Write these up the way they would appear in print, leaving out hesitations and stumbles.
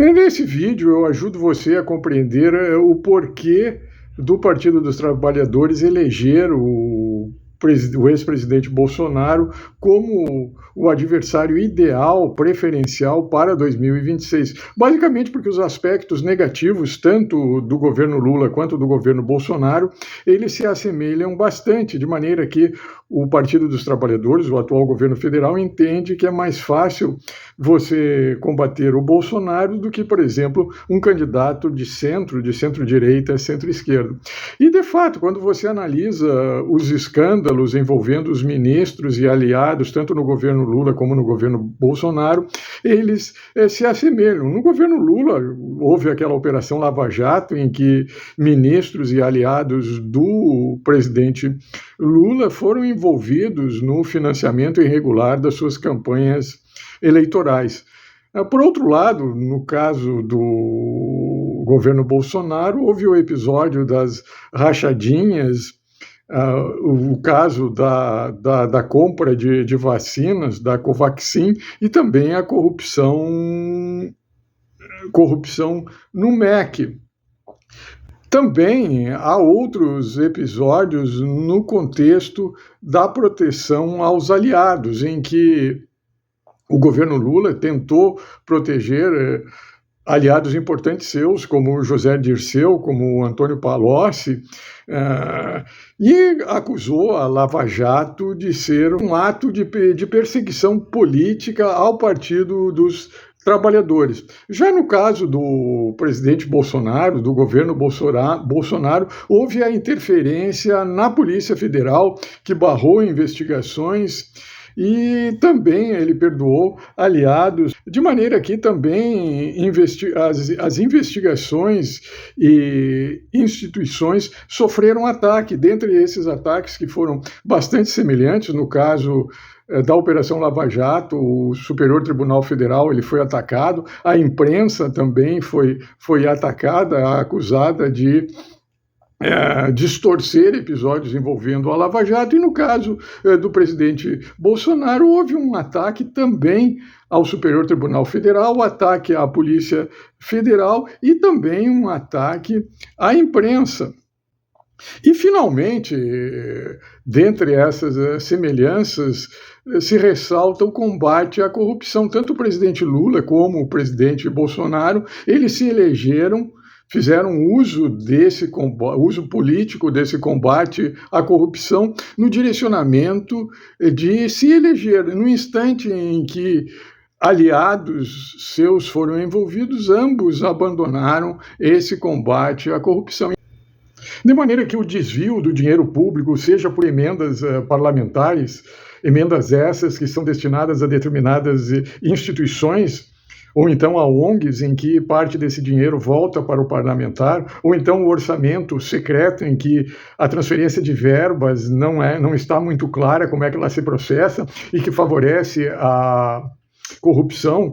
E nesse vídeo eu ajudo você a compreender o porquê do Partido dos Trabalhadores eleger o ex-presidente Bolsonaro como o adversário ideal, preferencial para 2026. Basicamente porque os aspectos negativos, tanto do governo Lula quanto do governo Bolsonaro, eles se assemelham bastante, de maneira que o Partido dos Trabalhadores, o atual governo federal, entende que é mais fácil você combater o Bolsonaro do que, por exemplo, um candidato de centro-direita, centro-esquerda. E, de fato, quando você analisa os escândalos envolvendo os ministros e aliados, tanto no governo Lula como no governo Bolsonaro, eles se assemelham. No governo Lula, houve aquela Operação Lava Jato, em que ministros e aliados do presidente Lula foram envolvidos no financiamento irregular das suas campanhas eleitorais. Por outro lado, no caso do governo Bolsonaro, houve o episódio das rachadinhas, o caso da compra de vacinas, da Covaxin, e também a corrupção no MEC. Também há outros episódios no contexto da proteção aos aliados, em que o governo Lula tentou proteger aliados importantes seus, como o José Dirceu, como o Antônio Palocci, e acusou a Lava Jato de ser um ato de perseguição política ao Partido dos Trabalhadores. Já no caso do presidente Bolsonaro, do governo Bolsonaro, houve a interferência na Polícia Federal, que barrou investigações, e também ele perdoou aliados, de maneira que também as investigações e instituições sofreram ataque. Dentre esses ataques, que foram bastante semelhantes, no caso da Operação Lava Jato, o Superior Tribunal Federal ele foi atacado, a imprensa também foi atacada, acusada de distorcer episódios envolvendo a Lava Jato, e no caso do presidente Bolsonaro houve um ataque também ao Superior Tribunal Federal, ataque à Polícia Federal e também um ataque à imprensa. E, finalmente, dentre essas semelhanças, se ressalta o combate à corrupção. Tanto o presidente Lula como o presidente Bolsonaro, eles se elegeram, fizeram uso político desse combate à corrupção no direcionamento de se eleger. No instante em que aliados seus foram envolvidos, ambos abandonaram esse combate à corrupção. De maneira que o desvio do dinheiro público, seja por emendas parlamentares, emendas essas que são destinadas a determinadas instituições, ou então a ONGs, em que parte desse dinheiro volta para o parlamentar, ou então o orçamento secreto, em que a transferência de verbas não está muito clara como é que ela se processa e que favorece a corrupção,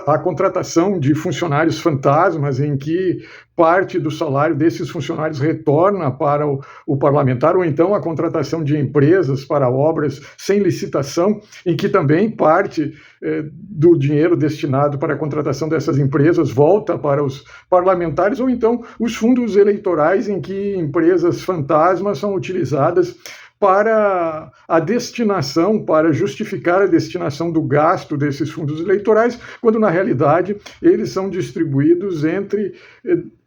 a contratação de funcionários fantasmas, em que parte do salário desses funcionários retorna para o parlamentar, ou então a contratação de empresas para obras sem licitação, em que também parte do dinheiro destinado para a contratação dessas empresas volta para os parlamentares, ou então os fundos eleitorais, em que empresas fantasmas são utilizadas para a destinação, para justificar a destinação do gasto desses fundos eleitorais, quando na realidade eles são distribuídos entre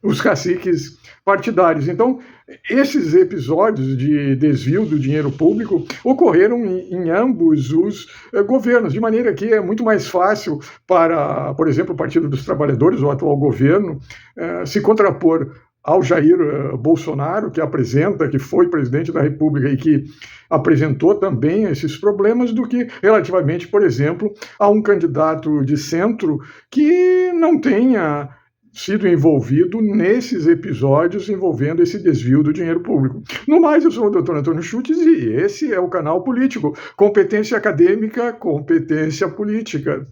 os caciques partidários. Então, esses episódios de desvio do dinheiro público ocorreram em ambos os governos, de maneira que é muito mais fácil para, por exemplo, o Partido dos Trabalhadores, o atual governo, se contrapor ao Jair Bolsonaro, que foi presidente da República e que apresentou também esses problemas, do que relativamente, por exemplo, a um candidato de centro que não tenha sido envolvido nesses episódios envolvendo esse desvio do dinheiro público. No mais, eu sou o Dr. Antônio Schultz e esse é o Canal Político. Competência acadêmica, competência política.